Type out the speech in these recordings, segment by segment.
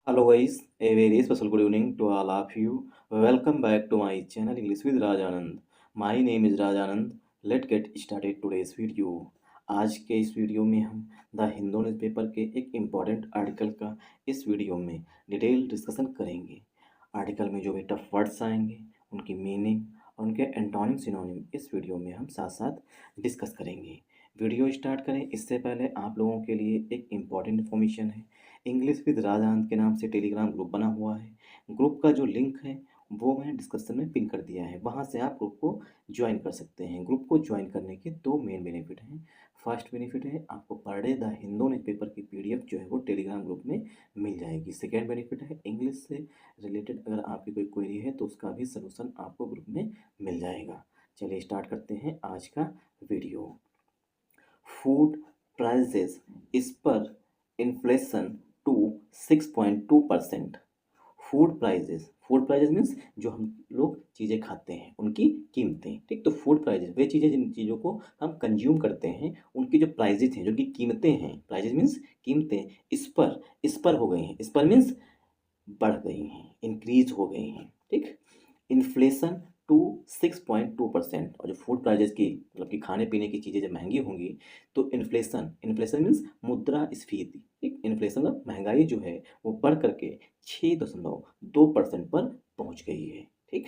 Hello guys, a very special good evening to all of you. Welcome back to my channel English with Rajanand. My name is Rajanand. Let's get started today's video. आज के इस video में हम the Hindu newspaper के एक important article का इस video में डिटेल डिस्कशन करेंगे। आर्टिकल में जो भी टफ वर्ड्स आएंगे उनकी मीनिंग और उनके एंटोनिम सिनोनिम इस वीडियो में हम साथ साथ डिस्कस करेंगे। वीडियो स्टार्ट करें इससे पहले आप लोगों के लिए एक इम्पॉर्टेंट इन्फॉर्मेशन है। इंग्लिश विद राजानंद के नाम से टेलीग्राम ग्रुप बना हुआ है। ग्रुप का जो लिंक है वो मैंने डिस्क्रिप्शन में पिन कर दिया है, वहाँ से आप ग्रुप को ज्वाइन कर सकते हैं। ग्रुप को ज्वाइन करने के दो मेन बेनिफिट हैं। फर्स्ट बेनिफिट है आपको per day the Hindu newspaper की पीडीएफ जो है वो टेलीग्राम ग्रुप में मिल जाएगी। सेकेंड बेनिफिट है इंग्लिश से रिलेटेड अगर आपकी कोई क्वेरी है तो उसका भी सलूशन आपको ग्रुप में मिल जाएगा। चलिए स्टार्ट करते हैं आज का वीडियो। फूड प्राइसेस इस पर inflation to 6.2%। Food prices means जो हम लोग चीज़ें खाते हैं उनकी कीमतें, ठीक। तो फूड प्राइजेस वे चीज़ें जिन चीज़ों को हम कंज्यूम करते हैं उनकी जो प्राइजेस हैं, जो कि कीमतें हैं, प्राइजेस मीन्स कीमतें इस पर हो गई हैं। इस पर मीन्स बढ़ गई हैं, इंक्रीज हो गई हैं, ठीक। Inflation to 6.2%। और जो फूड प्राइजेस की मतलब कि खाने पीने की चीज़ें जब महंगी होंगी तो इन्फ्लेशन मीन्स मुद्रास्फीति, ठीक। इन्फ्लेशन मतलब महंगाई जो है वो बढ़ करके 6.2% पर पहुंच गई है, ठीक।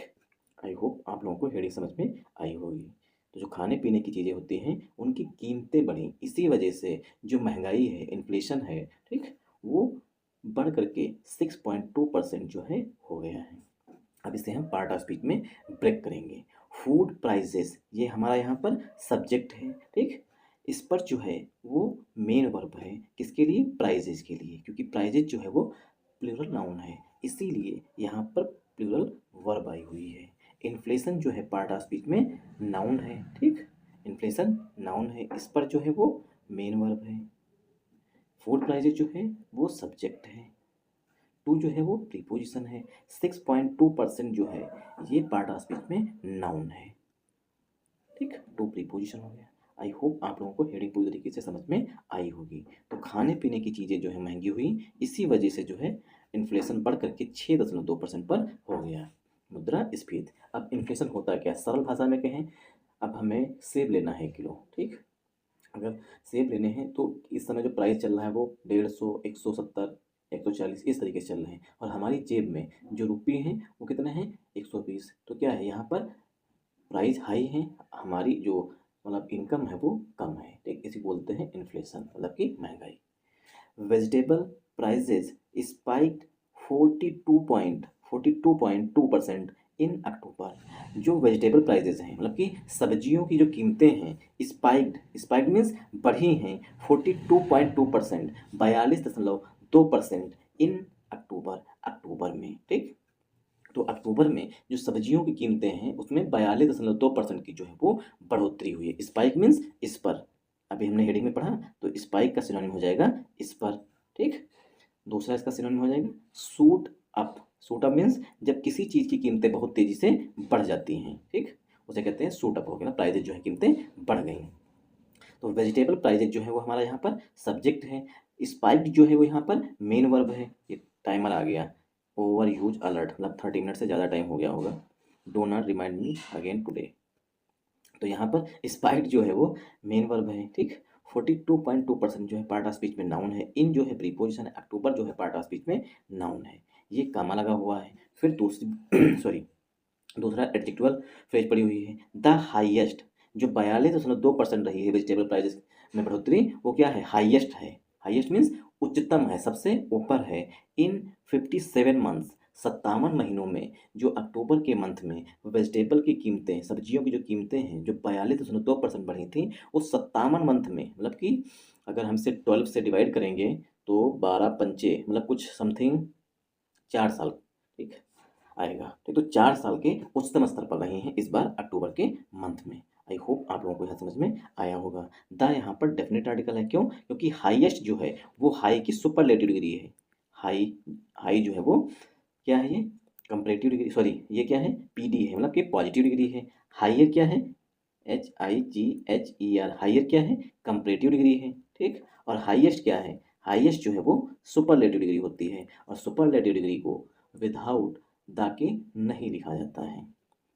आई होप आप लोगों को हेडिंग समझ में आई होगी। तो जो खाने पीने की चीज़ें होती हैं उनकी कीमतें बढ़ी, इसी वजह से जो महंगाई है, इन्फ्लेशन है, ठीक, वो बढ़ करके 6.2% जो है हो गया है। अब इसे हम पार्ट ऑफ स्पीच में ब्रेक करेंगे। फूड प्राइजेस ये हमारा यहाँ पर सब्जेक्ट है, ठीक। इस पर जो है वो मेन वर्ब है, किसके लिए? प्राइजेस के लिए, क्योंकि प्राइजेस जो है वो प्लूरल नाउन है, इसीलिए यहाँ पर प्लूरल वर्ब आई हुई है। इन्फ्लेशन जो है पार्ट ऑफ स्पीच में नाउन है, ठीक। इन्फ्लेशन नाउन है, इस पर जो है वो मेन वर्ब है। फूड प्राइजेस जो है वो सब्जेक्ट है, टू जो है वो प्रीपोजिशन है, 6.2% जो है ये पार्ट ऑफ स्पीच में नाउन है, ठीक। टू प्रीपोजिशन हो गया। आई होप आप लोगों को हेडिंग पूरी तरीके से समझ में आई होगी। तो खाने पीने की चीज़ें जो है महंगी हुई, इसी वजह से जो है इन्फ्लेशन बढ़ करके 6.2% पर हो गया, मुद्रास्फीति। अब इन्फ्लेशन होता है क्या, सरल भाषा में कहें, अब हमें सेब लेना है किलो, ठीक। अगर सेब लेने हैं तो इस समय जो प्राइस चल रहा है वो 150, 170, 140 इस तरीके से चल रहे हैं, और हमारी जेब में जो रुपये हैं वो कितने हैं? 120। तो क्या है, यहाँ पर प्राइस हाई है, हमारी जो मतलब इनकम है वो कम है, ठीक। इसी बोलते हैं इन्फ्लेशन, मतलब कि महंगाई। वेजिटेबल प्राइजेज स्पाइक्ड 42.2% इन अक्टूबर। जो वेजिटेबल प्राइजेज हैं मतलब कि सब्जियों की जो कीमतें हैं, स्पाइक्ड मीन्स बढ़ी हैं 42.2%, 42.2% इन अक्टूबर में, ठीक। तो अक्टूबर में जो सब्जियों की कीमतें हैं उसमें 42.2% की जो है वो बढ़ोतरी हुई है। स्पाइक मीन्स इस पर, अभी हमने हेडिंग में पढ़ा, तो स्पाइक का सिनोनिम हो जाएगा इस पर, ठीक। दूसरा इसका सिनोनिम हो जाएगा suit up. Suit up means जब किसी चीज़ की कीमतें बहुत तेज़ी से बढ़ जाती हैं, ठीक, उसे कहते हैं सूट अप हो गया ना, प्राइजेज जो है कीमतें बढ़ गई। तो वेजिटेबल प्राइजेज जो है वो हमारा यहाँ पर सब्जेक्ट है, स्पाइक्ड जो है वो यहाँ पर मेन वर्ब है। ये टाइमर आ गया, ओवर यूज अलर्ट, मतलब 30 मिनट से ज़्यादा टाइम हो गया होगा। Do not remind me again today. तो यहाँ पर स्पाइक्ड जो है वो मेन वर्ब है, ठीक। 42.2% जो है पार्ट ऑफ स्पीच में नाउन है, इन जो है प्रीपोजिशन है, अक्टूबर जो है पार्ट ऑफ स्पीच में नाउन है, ये कामा लगा हुआ है। फिर दूसरी सॉरी दूसरा एडजेक्टिवल फ्रेज पड़ी हुई है, द हाईएस्ट। जो 42.2% रही है वेजिटेबल प्राइसेस में बढ़ोतरी, वो क्या है? हाईएस्ट है। हाईएस्ट मीन्स उच्चतम है, सबसे ऊपर है। इन 57 मंथ्स, 57 महीनों में जो अक्टूबर के मंथ में वेजिटेबल की कीमतें, सब्जियों की जो कीमतें हैं जो 42.2% बढ़ी थी, वो 57 मंथ में, मतलब कि अगर हमसे 12 से डिवाइड करेंगे तो 12 पंचे मतलब कुछ समथिंग 4 साल, ठीक आएगा, ठीक। तो 4 साल के उच्चतम स्तर पर रहे हैं इस बार अक्टूबर के मंथ में। आई होप आप लोगों को यह समझ में आया होगा। द यहाँ पर डेफिनेट आर्टिकल है, क्यों? क्योंकि हाईएस्ट जो है वो हाई की सुपरलेटिव डिग्री है। हाई हाई जो है वो क्या है? ये कंपैरेटिव डिग्री, सॉरी ये क्या है? पीडी है, मतलब कि पॉजिटिव डिग्री है। हायर क्या है? HIGHER। हायर क्या है? कंपैरेटिव डिग्री है, ठीक। और हाईएस्ट क्या है? हाईएस्ट जो है वो सुपरलेटिव डिग्री होती है, और सुपरलेटिव डिग्री को विदाउट द के नहीं लिखा जाता है।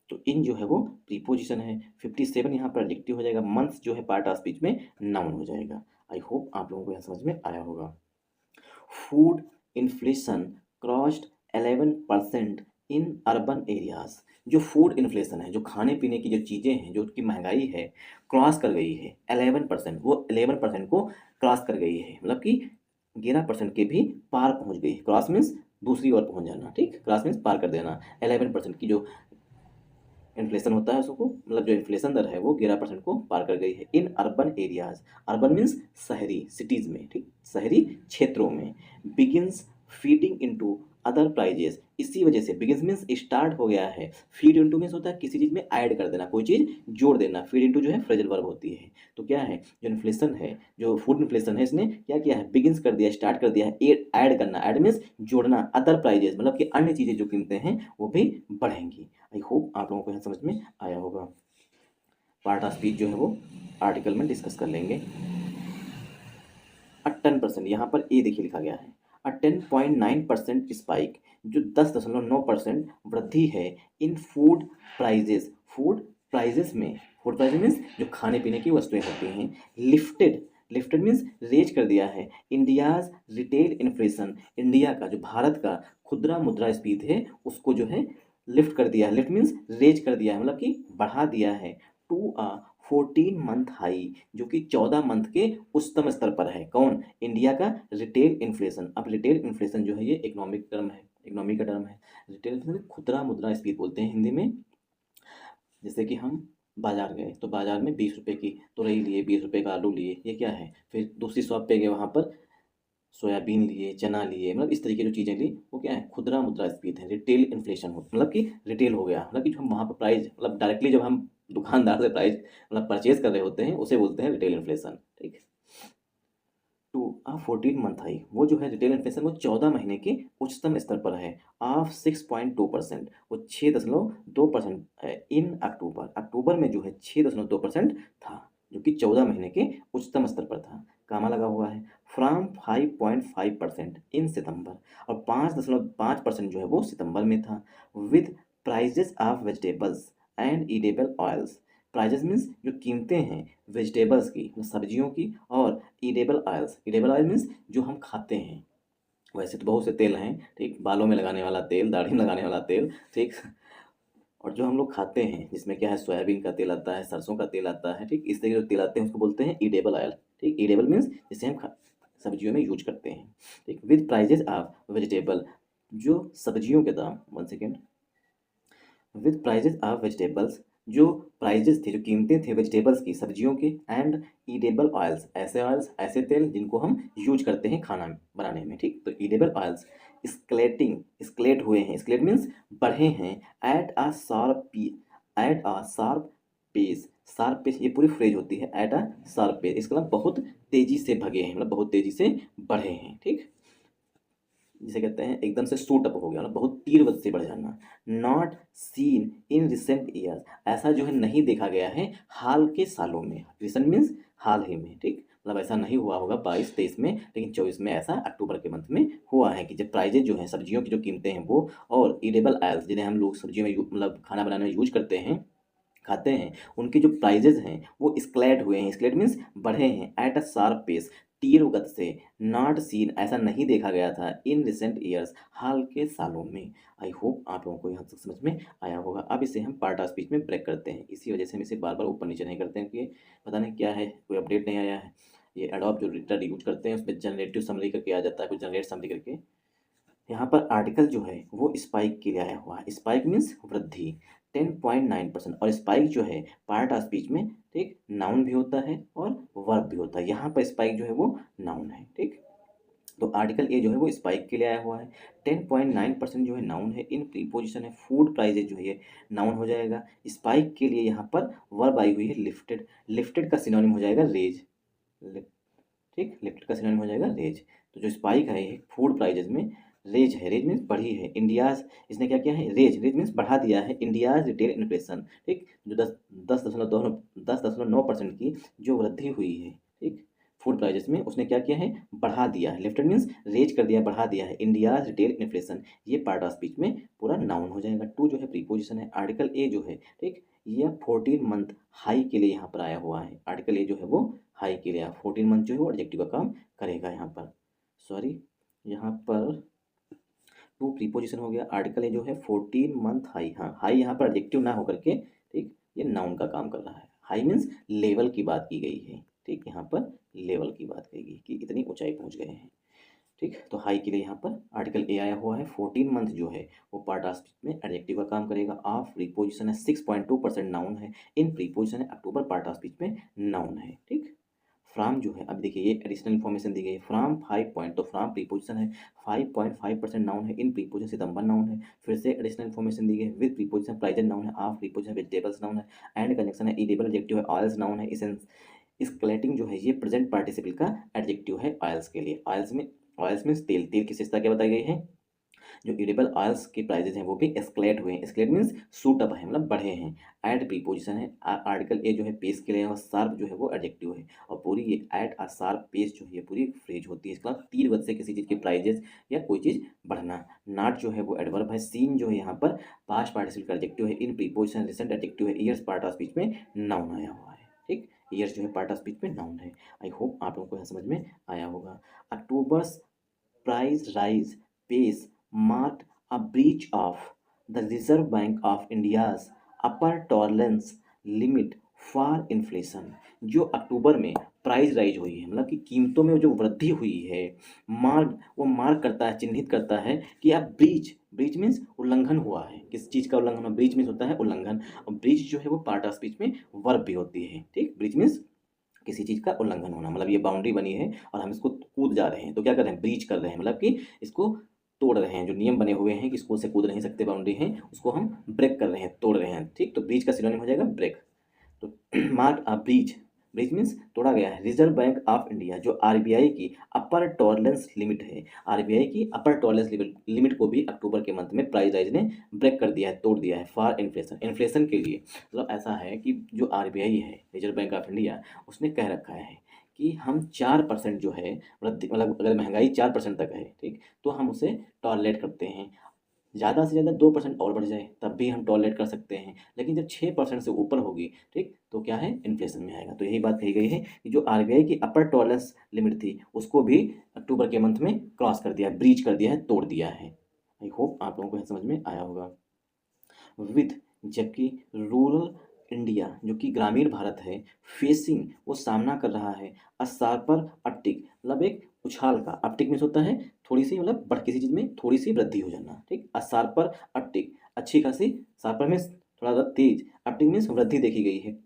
तो इन जो है वो प्रीपोजिशन है। 57 यहाँ पर एडजेक्टिव हो जाएगा। मंथ जो है पार्ट ऑफ स्पीच में नाउन हो जाएगा। आई होप आप लोगों को यह समझ में आया होगा। फूड इन्फ्लेशन क्रॉस्ड 11% इन अर्बन एरियाज। जो फूड इन्फ्लेशन है, जो खाने पीने की जो चीज़ें हैं, जो उसकी महंगाई है, क्रॉस कर गई है 11%। वो 11% को क्रॉस कर गई है, मतलब कि 11% के भी पार पहुंच गई। क्रॉस मीन्स दूसरी ओर पहुंच जाना, ठीक। क्रॉस मीन्स पार कर देना। 11% की जो इन्फ्लेशन होता है उसको, मतलब जो इन्फ्लेशन दर है वो 11% को पार कर गई है in urban areas. Urban means शहरी, सिटीज़ में, ठीक, शहरी क्षेत्रों में। Begins feeding into other prices. इसी वजह से बिगिंस मीन्स स्टार्ट हो गया है। फीड इनटू मीन्स होता है किसी चीज़ में ऐड कर देना, कोई चीज़ जोड़ देना। फीड इनटू जो है फ्रेजल वर्ब होती है। तो क्या है, जो इन्फ्लेशन है, जो फूड इन्फ्लेशन है, इसने क्या किया है, बिगिंस कर दिया, स्टार्ट कर दिया है ऐड करना। ऐड मीन्स जोड़ना। अदर प्राइजेस मतलब कि अन्य चीज़ें जो कीमतें हैं वो भी बढ़ेंगी। आई होप आप लोगों को यहाँ समझ में आया होगा। पार्ट ऑफ स्पीच जो है वो आर्टिकल में डिस्कस कर लेंगे। 10%, यहाँ पर ए देखिए लिखा गया है। 10.9% स्पाइक, जो 10.9% वृद्धि है in food prices. Food prices में, फूड प्राइजेस मीन्स जो खाने पीने की वस्तुएं होती हैं। लिफ्टेड, लिफ्टेड मीन्स रेज कर दिया है। इंडियाज रिटेल इन्फ्लेशन, इंडिया का, जो भारत का खुदरा मुद्रास्फीति है, उसको जो है लिफ्ट कर दिया है। लिफ्ट मीन्स रेज कर दिया है, मतलब कि बढ़ा दिया है। टू अ 14 मंथ हाई, जो कि 14 मंथ के उच्चतम स्तर पर है। कौन, इंडिया का रिटेल इन्फ्लेशन। अब रिटेल इन्फ्लेशन जो है ये इकोनॉमिक टर्म है, इकोनॉमी का टर्म है। रिटेल इन्फ्लेशन खुदरा मुद्रास्फीति बोलते हैं हिंदी में। जैसे कि हम बाजार गए तो बाजार में 20 रुपये की तुरई लिए, 20 रुपये का आलू लिए, ये क्या है। फिर दूसरी शॉप पे गए, वहाँ पर सोयाबीन लिए, चना लिए, मतलब इस तरीके जो चीज़ें ली वो क्या है, खुदरा मुद्रास्फीति है। रिटेल इन्फ्लेशन हो, मतलब कि रिटेल हो गया, मतलब कि जो हम वहाँ पर प्राइस, मतलब डायरेक्टली जब हम दुकानदार से प्राइस मतलब परचेज कर रहे होते हैं, उसे बोलते हैं रिटेल इन्फ्लेशन, ठीक। टू आ 14 मंथ हाई, वो जो है रिटेल इन्फ्लेशन वो 14 महीने के उच्चतम स्तर पर है। ऑफ 6.2%, वो 6.2% है इन अक्टूबर। अक्टूबर में जो है 6.2% था, जो कि 14 महीने के उच्चतम स्तर पर था। कामा लगा हुआ है। फ्रॉम 5.5% इन सितंबर, और 5.5% जो है वो सितंबर में था। With prices of vegetables and edible oils. Prices means जो कीमतें हैं वेजिटेबल्स की, मतलब सब्जियों की, और edible oils. Edible oil means जो हम खाते हैं। वैसे तो बहुत से तेल हैं, ठीक, बालों में लगाने वाला तेल, दाढ़ी में लगाने वाला तेल, ठीक, और जो हम लोग खाते हैं जिसमें क्या है, सोयाबीन का तेल आता है, सरसों का तेल आता है, ठीक, इस तरह के जो तेल आते हैं उसको बोलते हैं ईडेबल ऑयल, ठीक। ईडेबल मीन्स जिसे हम सब्जियों में यूज करते हैं, ठीक। विद प्राइजेस ऑफ वेजिटेबल, जो सब्जियों के दाम, 1 second, with prices of vegetables, जो प्राइजेस थे, जो कीमतें थे वेजिटेबल्स की, सब्जियों के, एंड ईडेबल ऑयल्स, ऐसे ऑयल्स, ऐसे तेल जिनको हम यूज करते हैं खाना बनाने में, ठीक। तो ईडेबल ऑयल्स स्केलेटिंग, स्केलेट हुए हैं, स्केलेट मीन्स बढ़े हैं। At a sharp pace, sharp pace, ये पूरी फ्रेज होती है। एट अ शार्प पेस, इसका मतलब बहुत तेजी से भगे हैं, मतलब बहुत तेजी से बढ़े हैं, ठीक। जिसे कहते हैं एकदम से सूट अप हो गया, मतलब बहुत तीव्र गति से बढ़ जाना। Not seen in recent years, ऐसा जो है नहीं देखा गया है हाल के सालों में। रिसेंट मीन्स हाल ही में, ठीक, मतलब ऐसा नहीं हुआ होगा 22-23 में, लेकिन 24 में ऐसा अक्टूबर के मंथ में हुआ है कि जब प्राइजेज जो हैं सब्जियों की जो कीमतें हैं वो, और ईडेबल ऑयल्स जिन्हें हम लोग सब्जियों में मतलब खाना बनाने में यूज करते हैं, खाते हैं, उनके जो प्राइजेज हैं वो स्केलेट हुए हैं। स्केलेट मीन्स बढ़े हैं। एट अ शार्प पेस, तीव्र गति से। नॉट सीन, ऐसा नहीं देखा गया था। इन रिसेंट ईयर्स, हाल के सालों में। आई होप आप लोगों को यहाँ तक समझ में आया होगा। अब इसे हम पार्ट ऑफ स्पीच में ब्रेक करते हैं, इसी वजह से हम इसे बार बार ऊपर नीचे नहीं करते हैं, क्योंकि पता नहीं क्या है, कोई अपडेट नहीं आया है। ये एडोब जो रीडर यूज करते हैं उसमें जनरेटिव समरी करके आ जाता है, कुछ जनरेट समरी करके। यहाँ पर आर्टिकल जो है वो स्पाइक के लिए आया हुआ है। स्पाइक मीन्स वृद्धि 10.9%, और स्पाइक जो है पार्ट ऑफ स्पीच में, ठीक, नाउन भी होता है और वर्ब भी होता है। यहाँ पर स्पाइक जो है वो नाउन है, ठीक। तो आर्टिकल ए जो है वो स्पाइक के लिए आया हुआ है। 10.9% जो है नाउन है, इन प्रीपोजिशन है। फूड प्राइजेज जो है ये नाउन हो जाएगा। स्पाइक के लिए यहाँ पर वर्ब आई हुई है लिफ्टेड। लिफ्टेड का सिनोनिम हो जाएगा रेज, ठीक, लिफ्टेड का सिनोनिम हो जाएगा रेज। तो जो स्पाइक है ये फूड प्राइजेज में रेज है। रेज मीन्स बढ़ी है। इंडियाज, इसने क्या किया है, रेज, रेज मीन्स बढ़ा दिया है। इंडियाज रिटेल इन्फ्लेशन, ठीक, जो 10.9% की जो वृद्धि हुई है, ठीक, फूड प्राइजेस में उसने क्या किया है, बढ़ा दिया है। लिफ्टेड मीन्स रेज कर दिया, बढ़ा दिया है। इंडिया रिटेल इन्फ्लेशन, ये पार्ट ऑफ स्पीच में पूरा नाउन हो जाएगा। टू जो है प्रीपोजिशन है। आर्टिकल ए जो है, ठीक, ये 14 मंथ हाई के लिए यहाँ पर आया हुआ है। आर्टिकल ए जो है वो हाई के लिए 14 मंथ जो है वो एडजेक्टिव का काम करेगा यहाँ पर। सॉरी, यहाँ पर टू प्रीपोजिशन हो गया। आर्टिकल ए जो है 14 मंथ हाई, हाँ हाई यहाँ पर एडजेक्टिव ना होकर के, ठीक, ये नाउन का काम कर रहा है। हाई मीन्स लेवल की बात की गई है, ठीक, यहाँ पर लेवल की बात कही गई कि इतनी ऊंचाई पहुंच गए हैं, ठीक। तो हाई के लिए यहाँ पर आर्टिकल ए आया हुआ है। 14 मंथ जो है वो पार्ट ऑफ स्पीच में एडजेक्टिव का काम करेगा। ऑफ प्रीपोजिशन है, 6.2% नाउन है। इन प्रीपोजिशन है, अक्टूबर पार्ट ऑफ स्पीच में नाउन है, ठीक। फ्राम जो है, अब देखिए ये एडिशनल इन्फॉर्मेशन दी गई है। फ्राम 5 पॉइंट, तो फ्राम प्रीपोजिशन है, 5.5% नाउन है। इन प्रीपोजिशन सितंबर नाउन है। फिर से एडिशनल इन्फॉर्मेशन दी गई है। विद प्रीपोजिशन प्रेजेंट नाउन है। ऑफ प्रीपोजिशन वेजिटेबल्स नाउन है। एंड कंजंक्शन है, इडेबल एडजेक्टिव है। ऑयल्स नाउन है। स्केलेटिंग जो है ये प्रेजेंट पार्टिसिपल का एडजेक्टिव है ऑयल्स के लिए। ऑयल्स में तेल, तेल की विशेषता क्या बताई गई है, जो इडेबल ऑयल्स के प्राइजेज हैं वो भी एस्केलेट हुए हैं। एस्केलेट मीन्स सूट अप है, मतलब बढ़े हैं। एड प्रीपोजिशन है। आर्टिकल ए जो है पेस के लिए, और शार्प जो है वो एडजेक्टिव है। और पूरी ये एट अ शार्प पेस जो है ये पूरी फ्रेज होती है। इसका तीर गति से किसी चीज़ के प्राइजेस या कोई चीज़ बढ़ना। नॉट जो है वो एडवर्ब है। सीन जो है यहाँ पर पास्ट पार्टिसिपल का एडजेक्टिव है। इन प्रीपोजिशन रिसेंट एडजेक्टिव है। ईयर्स पार्ट ऑफ स्पीच में नाउन आया हुआ है, ठीक। ईयर्स जो है पार्ट ऑफ स्पीच में नाउन है। आई होप आप लोगों को यहाँ समझ में आया होगा। अक्टूबर्स price rise pace marked a breach of the Reserve Bank of India's upper tolerance limit for inflation। जो अक्टूबर में प्राइस राइज हुई है, मतलब कि कीमतों में जो वृद्धि हुई है, मार्क करता है, चिन्हित करता है कि अब ब्रीच मीन्स उल्लंघन हुआ है। किस चीज़ का उल्लंघन? ब्रीच मीन्स होता है उल्लंघन। और ब्रीच जो है वो पार्ट ऑफ स्पीच में वर्ब भी होती है, ठीक। ब्रीच मीन्स किसी चीज़ का उल्लंघन होना, मतलब ये बाउंड्री बनी है और हम इसको कूद जा रहे हैं, तो क्या कर रहे हैं, ब्रीच कर रहे हैं, मतलब कि इसको तोड़ रहे हैं। जो नियम बने हुए हैं कि इसको से कूद नहीं सकते, बाउंड्री है, उसको हम ब्रेक कर रहे हैं, तोड़ रहे हैं, ठीक। तो ब्रीच का सिनोनिम हो जाएगा ब्रेक। तो mark a breach, breach means तोड़ा गया है। रिजर्व बैंक ऑफ इंडिया जो आरबीआई की अपर टॉलरेंस लिमिट है, आरबीआई की अपर टॉलरेंस लिमिट को भी अक्टूबर के मंथ में प्राइस राइज ने ब्रेक कर दिया है, तोड़ दिया है। फॉर इन्फ्लेशन, इन्फ्लेशन के लिए, मतलब ऐसा है कि जो आरबीआई है, रिजर्व बैंक ऑफ इंडिया, उसने कह रखा है कि हम 4% जो है वृद्धि, मतलब अगर महंगाई 4% तक है, ठीक, तो हम उसे टॉलरेट करते हैं। ज़्यादा से ज़्यादा 2% और बढ़ जाए तब भी हम टॉलरेट कर सकते हैं, लेकिन जब 6% से ऊपर होगी, ठीक, तो क्या है, इन्फ्लेशन में आएगा। तो यही बात कही गई है कि जो आरबीआई की अपर टॉलरेंस लिमिट थी उसको भी अक्टूबर के मंथ में क्रॉस कर दिया है, ब्रीच कर दिया है, तोड़ दिया है। आई होप आप लोगों को समझ में आया होगा। विद, जबकि रूरल इंडिया जो कि ग्रामीण भारत है, फेसिंग वो सामना कर रहा है, अ शार्पर अपटिक, मतलब एक उछाल का, अपटिक मीन्स होता है थोड़ी सी, मतलब बढ़, किसी चीज़ में थोड़ी सी वृद्धि हो जाना, ठीक। अ शार्पर अपटिक, अच्छी खासी, शार्पर मीन्स थोड़ा सा तेज, अपटिक मीन्स वृद्धि देखी गई है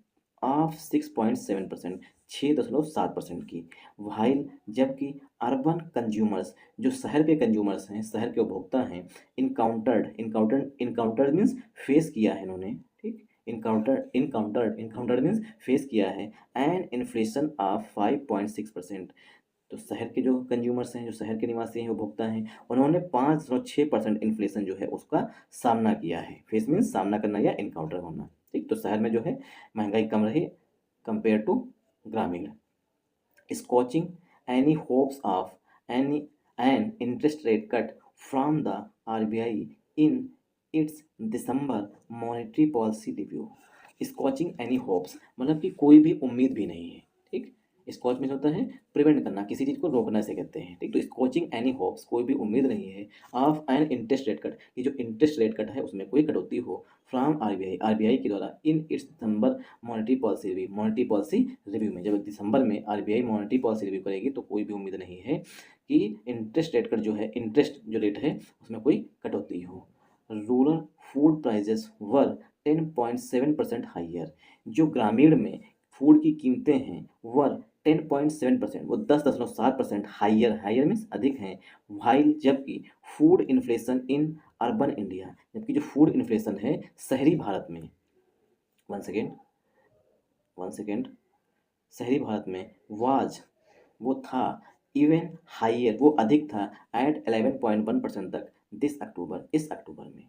ऑफ 6.7%, 6.7% की। वाइल, जबकि अर्बन कंज्यूमर्स जो शहर के कंज्यूमर्स हैं, शहर के उपभोक्ता हैं, इनकाउंटर्ड मीन्स फेस किया है इन्होंने, ठीक। इनकाउंटर्ड मीन्स फेस किया है एंड इन्फ्लेशन ऑफ 5.6%। तो शहर के जो कंज्यूमर्स हैं, जो शहर के निवासी हैं, उपभोक्ता हैं, उन्होंने 5.6% इन्फ्लेशन जो है उसका सामना किया है। फेस मीन्स सामना करना या इनकाउंटर होना, ठीक। तो शहर में जो है महंगाई कम रही कंपेयर टू ग्रामीण। Squashing any hopes of an interest rate cut from the RBI in its December monetary policy review। Squashing any hopes मतलब कि कोई भी उम्मीद भी नहीं है, ठीक। स्कॉच में होता है प्रिवेंट करना, किसी चीज़ को रोकना से कहते हैं, ठीक। तो स्कॉचिंग एनी होप्स, कोई भी उम्मीद नहीं है, of an interest rate cut, ये जो इंटरेस्ट रेट कट है उसमें कोई कटौती हो, फ्रॉम आरबीआई, आरबीआई के द्वारा, in its December monetary policy review, monetary policy review में, जब दिसंबर में आरबीआई मॉनेटरी पॉलिसी रिव्यू करेगी तो कोई भी उम्मीद नहीं है कि इंटरेस्ट रेट कट जो है, इंटरेस्ट जो रेट है उसमें कोई कटौती हो। रूरल फूड प्राइजेस वर 10.7% हाइयर, जो ग्रामीण में फूड की कीमतें हैं वर 10.7%, वो 10.7% हाइयर, हाइयर मीन्स अधिक हैं। वाइल, जबकि food inflation in urban India, जबकि जो फूड इन्फ्लेशन है शहरी भारत में, वन सेकेंड, शहरी भारत में वाज, वो था, इवन हाइयर, वो अधिक था, एट 11.1% तक, दिस अक्टूबर, इस अक्टूबर में।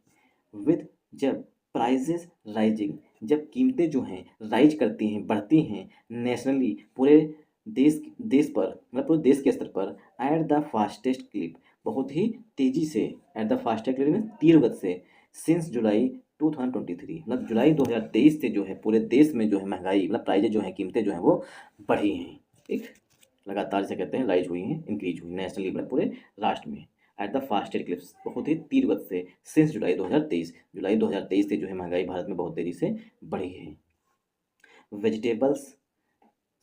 विद, जब प्राइजेस राइजिंग, जब कीमतें जो हैं राइज करती हैं, बढ़ती हैं, नेशनली, पूरे देश देश पर मतलब पूरे देश के स्तर पर एट द फास्टेस्ट क्लिप, बहुत ही तेजी से, एट द फास्टेस्ट क्लिप में तीव्र गति से, सिंस जुलाई 2023 मतलब जुलाई 2023 से जो है पूरे देश में जो है महंगाई मतलब प्राइजेज जो है, कीमतें जो हैं वो बढ़ी हैं। ठीक, लगातार जिसे कहते हैं राइज हुई हैं, इंक्रीज हुई नेशनली मतलब पूरे राष्ट्र में। एट द फास्टेस्ट क्लिप्स, बहुत ही तीव्र गति से, सिंस जुलाई 2023, जुलाई 2023 से जो है महंगाई भारत में बहुत तेजी से बढ़ी है। वेजिटेबल्स,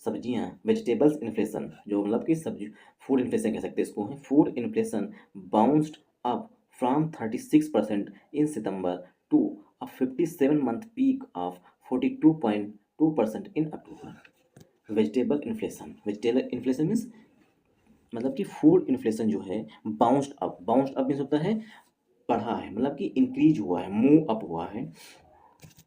सब्जियां, वेजिटेबल्स इन्फ्लेशन जो मतलब कि सब्जी, फूड इन्फ्लेशन कह सकते हैं इसको, है food inflation bounced up from 36% in September to a 57 month peak of 42.2% in October. Vegetable inflation means मतलब कि फूड इन्फ्लेशन जो है बाउंस्ड अप मीन्स होता है बढ़ा है, मतलब कि इंक्रीज हुआ है, मूव अप हुआ है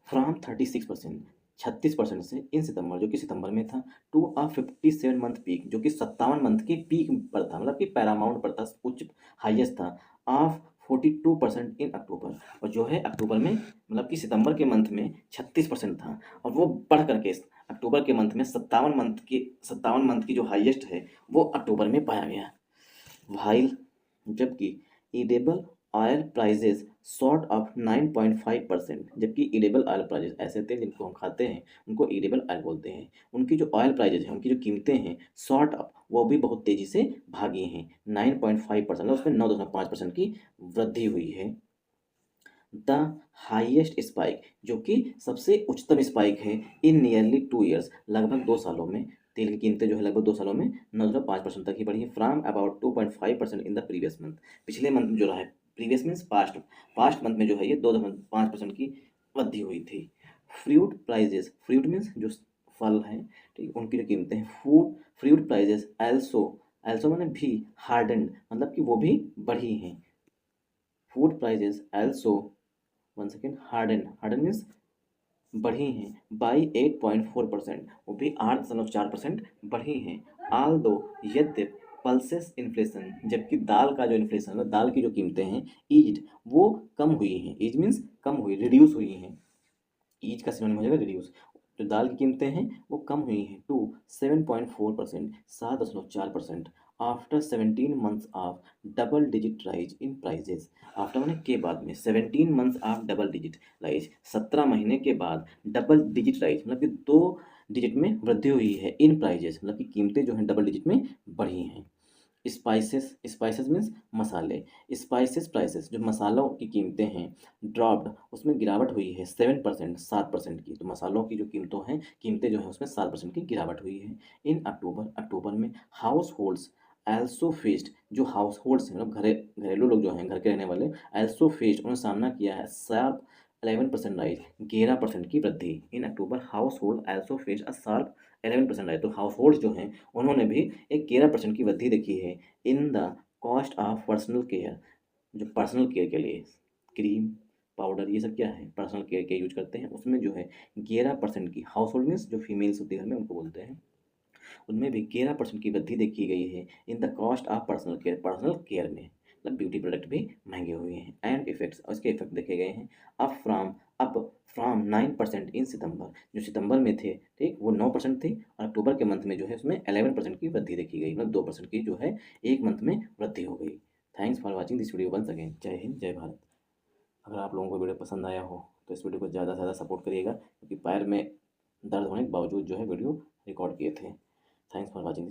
फ्रॉम 36%, 36% से इन सितंबर जो कि सितंबर में था, टू अ 57 मंथ पीक जो कि 57 मंथ के पीक पर था, मतलब कि पैरामाउंट पर था, उच्च हाईएस्ट था, ऑफ 42% इन अक्टूबर, और जो है अक्टूबर में मतलब कि सितंबर के मंथ में 36% था, और वो बढ़ करके अक्टूबर के मंथ में 57 मंथ की जो हाईएस्ट है वो अक्टूबर में पाया गया। वाइल, जबकि edible oil prices short of 9.5%, जबकि ईडेबल ऑयल प्राइजेस ऐसे थे जिनको हम खाते हैं उनको ईडेबल ऑयल बोलते हैं, उनकी जो ऑयल प्राइजेस हैं उनकी जो कीमतें हैं शॉर्ट ऑफ वो भी बहुत तेज़ी से भागी हैं 9.5%, उसमें 9.5% की वृद्धि हुई है। द हाईएस्ट स्पाइक, जो कि सबसे उच्चतम स्पाइक है इन नियरली 2 ईयर्स, लगभग 2 सालों में तेल की कीमतें जो है लगभग 2 सालों में 9.5% तक ही बढ़ी है, from about 2.5% in the previous month, पिछले मंथ में जो रहा है, previous means past, past month में जो है ये 2.5% की वृद्धि हुई थी। फ्रूट प्राइजेस, फ्रूट मीन्स जो फल हैं, ठीक, उनकी जो कीमतें हैं, फ्रूट प्राइजेस एल्सो, एल्सो मैंने भी, हार्डन मतलब कि वो भी बढ़ी हैं। Food prices also, one second, harden means बढ़ी हैं बाई 8.4%, वो भी 8.4% बढ़ी हैं। आल दो, यद्यप पल्सेस इन्फ्लेशन, जबकि दाल का जो इन्फ्लेशन है, दाल की जो कीमतें हैं ईज वो कम हुई हैं, ईज मीन्स कम हुई, रिड्यूस हुई हैं, ईच का सिनोनिम हो जाएगा रिड्यूस, जो दाल की कीमतें हैं वो कम हुई हैं to 7.4%, 7.4%, after 17 months of double digit rise in prices, after मैंने के बाद में 17 months of double digit rise, 17 महीने के बाद डबल डिजिट राइज मतलब कि 2 डिजिट में वृद्धि हुई है इन प्राइजेस, मतलब कि कीमतें जो हैं डबल डिजिट में बढ़ी हैं। स्पाइसेस, स्पाइसेस मीन्स मसाले, स्पाइसेस प्राइसेस जो मसालों की कीमतें हैं ड्रॉप्ड, उसमें गिरावट हुई है 7%, 7% की, तो मसालों की जो कीमतें जो हैं उसमें 7% की गिरावट हुई है इन अक्टूबर, अक्टूबर में। हाउस होल्ड्स एल्सो फेस्ड, जो हाउस होल्ड्स हैं मतलब घरेलू लोग जो हैं घर के रहने वाले, एल्सो फेस्ड उन्होंने सामना किया है शार्प 11% राइज, 11% की वृद्धि in October. Household also faced a sharp 11% rise, तो हाउस होल्ड जो हैं उन्होंने भी एक 11% की वृद्धि देखी है in the cost of personal care, जो पर्सनल केयर के लिए क्रीम, पाउडर, ये सब क्या है पर्सनल केयर के यूज करते हैं, उसमें जो है 11% की, हाउस होल्ड मीन्स जो फीमेल्स होती है घर में उनको बोलते हैं, उनमें भी 11% की वृद्धि देखी गई है in the cost of personal care में, मतलब ब्यूटी प्रोडक्ट भी महंगे हुए हैं। एंड इफेक्ट्स, उसके इफेक्ट देखे गए हैं अप फ्रॉम 9% इन सितंबर, जो सितंबर में थे ठीक वो 9% थे, और अक्टूबर के मंथ में जो है उसमें 11% की वृद्धि देखी गई, मतलब 2% की जो है एक मंथ में वृद्धि हो गई। Thanks for watching this video once again. जय हिंद, जय भारत। अगर आप लोगों को वीडियो पसंद आया हो तो इस वीडियो को ज़्यादा से ज़्यादा सपोर्ट करिएगा, क्योंकि पैर में दर्द होने के बावजूद जो है वीडियो रिकॉर्ड किए थे। Thanks for watching.